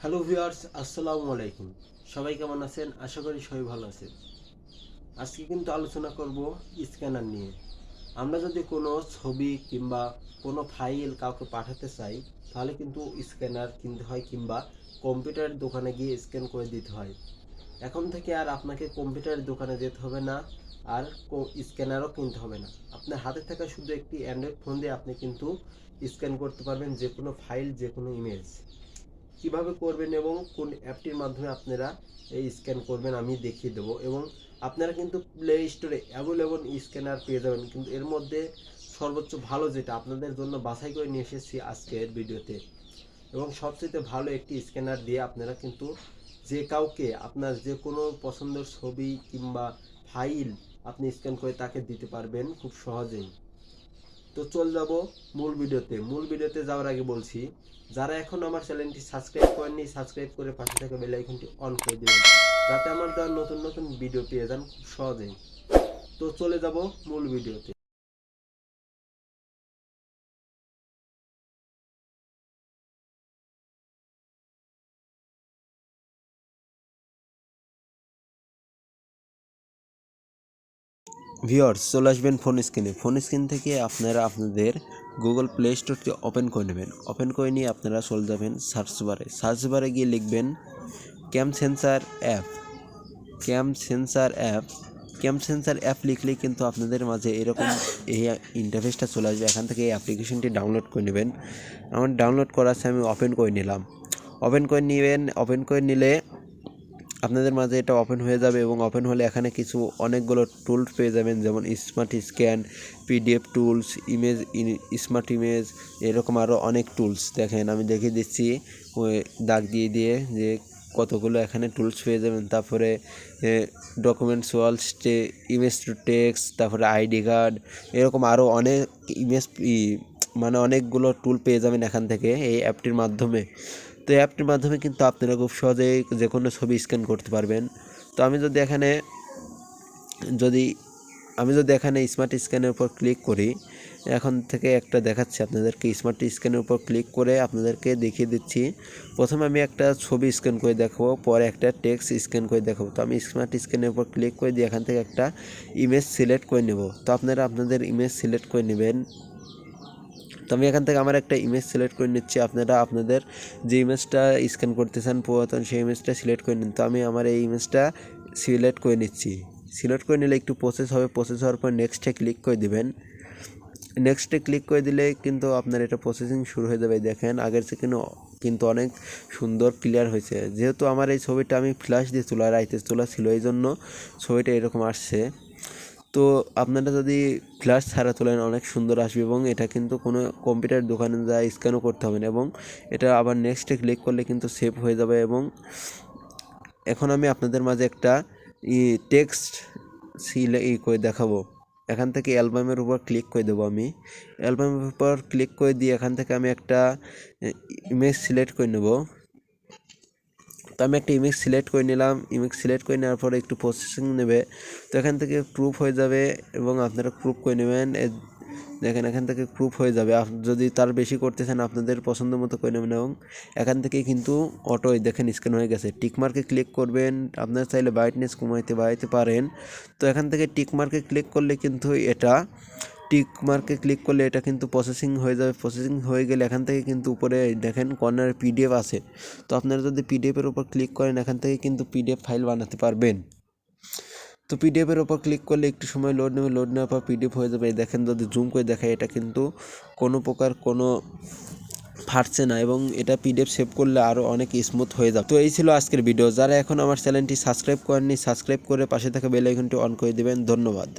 Hello viewers, আসসালামু আলাইকুম। সবাই কেমন আছেন? আশা করি সবাই ভালো আছেন। আজকে কিন্তু আলোচনা করব স্ক্যানার নিয়ে। আমরা যদি কোনো ছবি কিংবা কোনো ফাইল কাউকে পাঠাতে চাই, তাহলে কিন্তু স্ক্যানার কিনতে হয় কিংবা কম্পিউটারের দোকানে গিয়ে স্ক্যান করে দিতে হয়। এখন থেকে আর আপনাকে কম্পিউটারের দোকানে যেতে হবে না, আর স্ক্যানারও কিনতে হবে না। আপনার হাতে থাকা শুধু একটি অ্যান্ড্রয়েড ফোন দিয়ে আপনি কিন্তু স্ক্যান করতে পারবেন যে কোনো ফাইল, যে কোনো ইমেজ। কিভাবে করবেন এবং কোন অ্যাপটির মাধ্যমে আপনারা এই স্ক্যান করবেন আমি দেখিয়ে দেবো। এবং আপনারা কিন্তু প্লে স্টোরে অ্যাভেলেবল স্ক্যানার পেয়ে যাবেন, কিন্তু এর মধ্যে সর্বোচ্চ ভালো যেটা আপনাদের জন্য বাছাই করে নিয়ে এসেছি আজকের ভিডিওতে, এবং সবচেয়ে ভালো একটি স্ক্যানার দিয়ে আপনারা কিন্তু যে কাউকে আপনার যে কোনো পছন্দের ছবি কিংবা ফাইল আপনি স্ক্যান করে তাকে দিতে পারবেন খুব সহজেই। তো চল যাব মূল ভিডিওতে যাওয়ার আগে বলছি, যারা এখন আমার চ্যানেলটি সাবস্ক্রাইব করেননি, সাবস্ক্রাইব করে পাশে থাকা বেল আইকনটি অন করে দিবেন, যাতে আমার দেওয়ার নতুন নতুন ভিডিও পেয়ে যান খুব সহজেই। তো চলে যাব মূল ভিডিওতে। ভিউয়ার্স, চলে আসবেন ফোন স্ক্রিন থেকে আপনারা আপনাদের গুগল প্লে স্টোরটি ওপেন করে নেবেন। ওপেন করে নিয়ে আপনারা চলে যাবেন সার্চ বারে গিয়ে লিখবেন ক্যাম সেন্সার অ্যাপ। ক্যাম সেন্সার অ্যাপ লিখলেই কিন্তু আপনাদের মাঝে এরকম এই ইন্টারফেসটা চলে আসবে। এখান থেকে এই অ্যাপ্লিকেশনটি ডাউনলোড করে নেবেন। আমার ডাউনলোড করা আছে, আমি ওপেন করে নিলাম। ওপেন করে নিলে আপনাদের মাঝে এটা ওপেন হয়ে যাবে, এবং ওপেন হলে এখানে কিছু অনেকগুলো টুলস পেয়ে যাবেন, যেমন smart scan, PDF tools, smart image, এরকম আরও অনেক টুলস। দেখেন আমি দেখিয়ে দিচ্ছি ওই দাগ দিয়ে দিয়ে যে কতগুলো এখানে টুলস পেয়ে যাবেন। তারপরে documents wall, image to text, তারপরে আইডি কার্ড, এরকম আরও অনেক ইমেজ মানে অনেকগুলো টুল পেয়ে যাবেন এখান থেকে এই অ্যাপটির মাধ্যমে। তো এই অ্যাপটির মাধ্যমে কিন্তু আপনারা খুব সহজেই যে কোনো ছবি স্ক্যান করতে পারবেন। তো যদি এখানে স্মার্ট স্ক্যানের উপর ক্লিক করি, এখন থেকে একটা দেখাচ্ছি আপনাদেরকে। স্মার্ট স্ক্যানের উপর ক্লিক করে আপনাদেরকে দেখিয়ে দিচ্ছি। প্রথমে আমি একটা ছবি স্ক্যান করে দেখাবো, পরে একটা টেক্সট স্ক্যান করে দেখাবো। তো আমি স্মার্ট স্ক্যানের উপর ক্লিক করে দিয়ে এখান থেকে একটা ইমেজ সিলেক্ট করে নেব। তো আপনারা আপনাদের ইমেজ সিলেক্ট করে নেবেন। তো আমি এখান থেকে আমার একটা ইমেজ সিলেক্ট করে নিচ্ছি। আপনারা আপনাদের যে ইমেজটা স্ক্যান করতে চান পুরাতন, সেই ইমেজটা সিলেক্ট করে নিন। তো আমি আমার এই ইমেজটা সিলেক্ট করে নিচ্ছি। সিলেক্ট করে নিলে একটু প্রসেস হবে। প্রসেস হওয়ার পর নেক্সটে ক্লিক করে দিবেন। নেক্সটে ক্লিক করে দিলে কিন্তু আপনার এটা প্রসেসিং শুরু হয়ে যাবে। দেখেন আগের থেকে কিন্তু অনেক সুন্দর ক্লিয়ার হয়েছে। যেহেতু আমার এই ছবিটা আমি ফ্ল্যাশ দিয়ে তোলা ছিল, এই জন্য ছবিটা এরকম আসছে। তো আপনারা যদি ফ্ল্যাশ ছাড়া তোলেন অনেক সুন্দর আসবে, এবং এটা কিন্তু কোনো কম্পিউটার দোকানে যা স্ক্যানও করতে হবে না, এবং এটা আবার নেক্সটে ক্লিক করলে কিন্তু সেভ হয়ে যাবে। এবং এখন আমি আপনাদের মাঝে একটা টেক্সট করে দেখাবো। এখান থেকে অ্যালবামের উপর ক্লিক করে দেবো। আমি অ্যালবামের উপর ক্লিক করে দিয়ে এখান থেকে আমি একটা ইমেজ সিলেক্ট করে নেব। তো আমি একটা ইমেজ সিলেক্ট করে নিলাম। ইমেজ সিলেক্ট করে নেওয়ার পরে একটু প্রসেসিং নেবে। তো এখান থেকে প্রুফ হয়ে যাবে, এবং আপনারা প্রুফ করে নেবেন। দেখেন এখান থেকে প্রুফ হয়ে যাবে। যদি তার বেশি করতে চান আপনাদের পছন্দ মতো করে নেবেন, এবং এখান থেকে কিন্তু অটোই দেখেন স্ক্যান হয়ে গেছে। টিকমার্কে ক্লিক করবেন। আপনারা চাইলে ব্রাইটনেস বাড়াইতে পারেন। তো এখান থেকে টিকমার্কে ক্লিক করলে কিন্তু এটা কিন্তু প্রসেসিং হয়ে যাবে। প্রসেসিং হয়ে গেলে এখান থেকে কিন্তু উপরে দেখেন কর্নারে পিডিএফ আছে। তো আপনারা যদি পিডিএফের উপর ক্লিক করেন, এখান থেকে কিন্তু পিডিএফ ফাইল বানাতে পারবেন। তো পিডিএফের উপর ক্লিক করলে একটু সময় লোড নেওয়ার পর পিডিএফ হয়ে যাবে। দেখেন যদি জুম করে দেখায়, এটা কিন্তু কোনো প্রকার ফাটছে না, এবং এটা পিডিএফ সেভ করলে আরও অনেক স্মুথ হয়ে যাবে। তো এই ছিল আজকের ভিডিও। যারা এখন আমার চ্যানেলটি সাবস্ক্রাইব করেননি, সাবস্ক্রাইব করে পাশে থাকা বেল আইকনটি অন করে দেবেন। ধন্যবাদ।